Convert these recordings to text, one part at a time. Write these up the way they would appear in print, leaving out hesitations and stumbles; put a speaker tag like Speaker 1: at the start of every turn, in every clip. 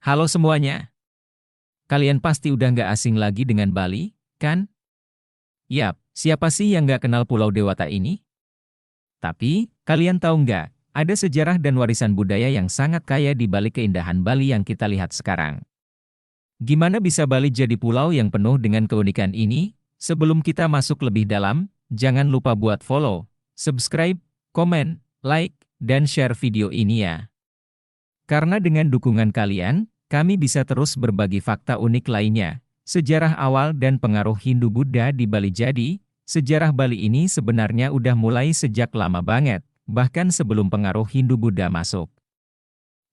Speaker 1: Halo semuanya, kalian pasti udah nggak asing lagi dengan Bali, kan? Yap, siapa sih yang nggak kenal Pulau Dewata ini? Tapi, kalian tahu nggak, ada sejarah dan warisan budaya yang sangat kaya di balik keindahan Bali yang kita lihat sekarang. Gimana bisa Bali jadi pulau yang penuh dengan keunikan ini? Sebelum kita masuk lebih dalam, jangan lupa buat follow, subscribe, komen, like, dan share video ini ya. Karena dengan dukungan kalian, kami bisa terus berbagi fakta unik lainnya. Sejarah awal dan pengaruh Hindu-Buddha di Bali. Jadi, sejarah Bali ini sebenarnya udah mulai sejak lama banget, bahkan sebelum pengaruh Hindu-Buddha masuk.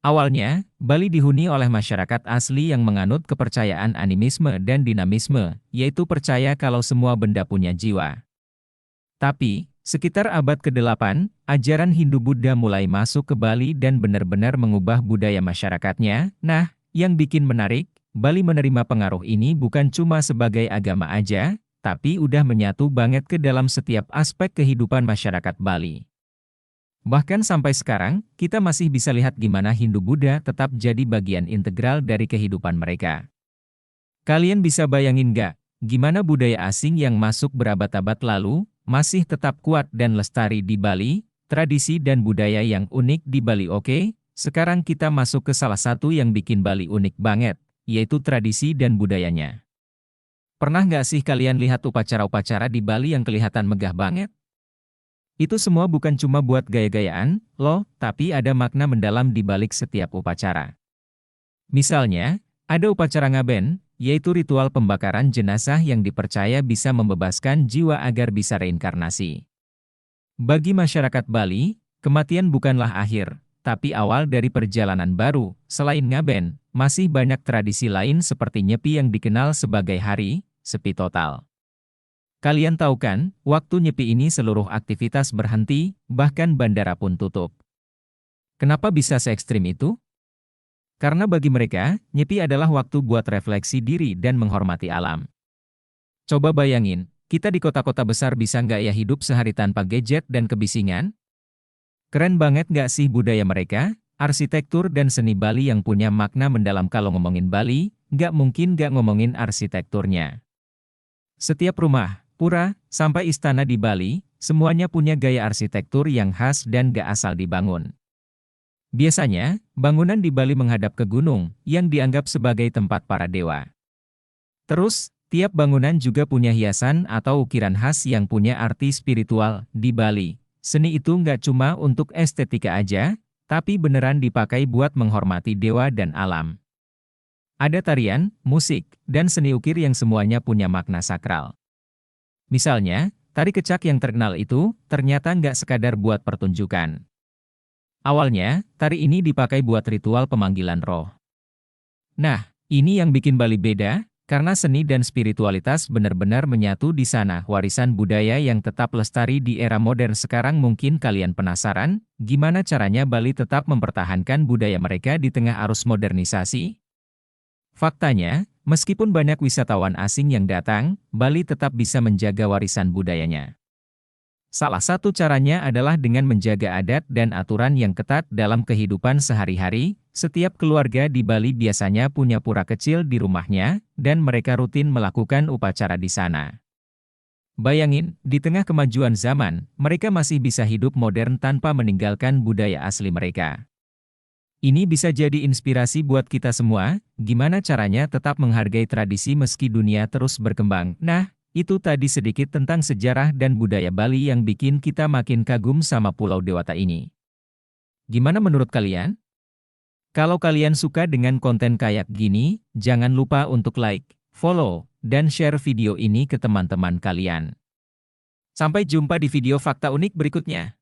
Speaker 1: Awalnya, Bali dihuni oleh masyarakat asli yang menganut kepercayaan animisme dan dinamisme, yaitu percaya kalau semua benda punya jiwa. Tapi, sekitar abad ke-8, ajaran Hindu-Buddha mulai masuk ke Bali dan benar-benar mengubah budaya masyarakatnya. Nah, yang bikin menarik, Bali menerima pengaruh ini bukan cuma sebagai agama aja, tapi udah menyatu banget ke dalam setiap aspek kehidupan masyarakat Bali. Bahkan sampai sekarang, kita masih bisa lihat gimana Hindu-Buddha tetap jadi bagian integral dari kehidupan mereka. Kalian bisa bayangin nggak, gimana budaya asing yang masuk berabad-abad lalu, masih tetap kuat dan lestari di Bali, tradisi dan budaya yang unik di Bali. Oke, sekarang kita masuk ke salah satu yang bikin Bali unik banget, yaitu tradisi dan budayanya. Pernah nggak sih kalian lihat upacara-upacara di Bali yang kelihatan megah banget? Itu semua bukan cuma buat gaya-gayaan, loh, tapi ada makna mendalam di balik setiap upacara. Misalnya, ada upacara ngaben, yaitu ritual pembakaran jenazah yang dipercaya bisa membebaskan jiwa agar bisa reinkarnasi. Bagi masyarakat Bali, kematian bukanlah akhir, tapi awal dari perjalanan baru. Selain ngaben, masih banyak tradisi lain seperti nyepi yang dikenal sebagai hari sepi total. Kalian tahu kan, waktu nyepi ini seluruh aktivitas berhenti, bahkan bandara pun tutup. Kenapa bisa se-ekstrim itu? Karena bagi mereka, nyepi adalah waktu buat refleksi diri dan menghormati alam. Coba bayangin, kita di kota-kota besar bisa nggak ya hidup sehari tanpa gadget dan kebisingan? Keren banget nggak sih budaya mereka? Arsitektur dan seni Bali yang punya makna mendalam. Kalau ngomongin Bali, nggak mungkin nggak ngomongin arsitekturnya. Setiap rumah, pura, sampai istana di Bali, semuanya punya gaya arsitektur yang khas dan gak asal dibangun. Biasanya, bangunan di Bali menghadap ke gunung, yang dianggap sebagai tempat para dewa. Terus, tiap bangunan juga punya hiasan atau ukiran khas yang punya arti spiritual. Di Bali, seni itu nggak cuma untuk estetika aja, tapi beneran dipakai buat menghormati dewa dan alam. Ada tarian, musik, dan seni ukir yang semuanya punya makna sakral. Misalnya, tari kecak yang terkenal itu ternyata nggak sekadar buat pertunjukan. Awalnya, tari ini dipakai buat ritual pemanggilan roh. Nah, ini yang bikin Bali beda, karena seni dan spiritualitas benar-benar menyatu di sana. Warisan budaya yang tetap lestari di era modern sekarang. Mungkin kalian penasaran, gimana caranya Bali tetap mempertahankan budaya mereka di tengah arus modernisasi? Faktanya, meskipun banyak wisatawan asing yang datang, Bali tetap bisa menjaga warisan budayanya. Salah satu caranya adalah dengan menjaga adat dan aturan yang ketat dalam kehidupan sehari-hari. Setiap keluarga di Bali biasanya punya pura kecil di rumahnya, dan mereka rutin melakukan upacara di sana. Bayangin, di tengah kemajuan zaman, mereka masih bisa hidup modern tanpa meninggalkan budaya asli mereka. Ini bisa jadi inspirasi buat kita semua, gimana caranya tetap menghargai tradisi meski dunia terus berkembang. Nah, itu tadi sedikit tentang sejarah dan budaya Bali yang bikin kita makin kagum sama Pulau Dewata ini. Gimana menurut kalian? Kalau kalian suka dengan konten kayak gini, jangan lupa untuk like, follow, dan share video ini ke teman-teman kalian. Sampai jumpa di video fakta unik berikutnya.